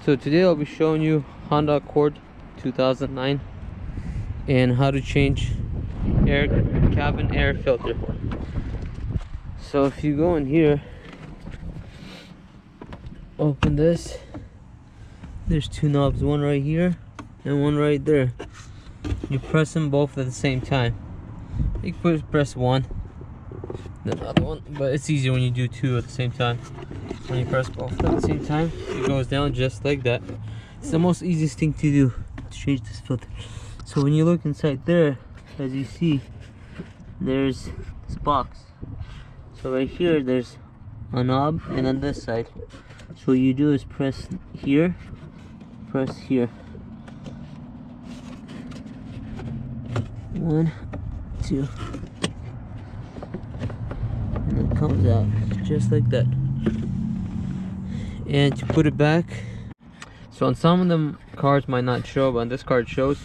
So today I'll be showing you Honda Accord 2009 and how to change cabin air filter. So if you go in here, open this, there's two knobs, one right here and one right there. You press them both at the same time. You can press one, then the other one, but it's easier when you do two at the same time. When you press both at the same time, it goes down just like that. It's the most easiest thing to do to change this filter. So when you look inside there, as you see, there's this box. So right here there's a knob, and on this side, so what you do is press here, press here. 1, 2, and it comes out just like that. And to put it back, so on some of them cards might not show, but on this card shows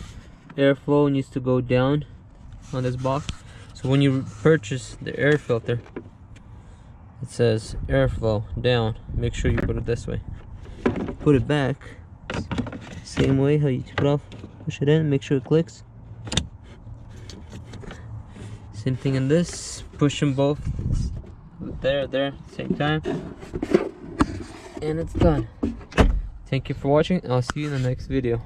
airflow needs to go down on this box. So when you purchase the air filter, it says airflow down. Make sure you put it this way. Put it back same way how you took it off. Push it in, make sure it clicks. Same thing in this. Push them both there at the same time, and it's done. Thank you for watching. I'll see you in the next video.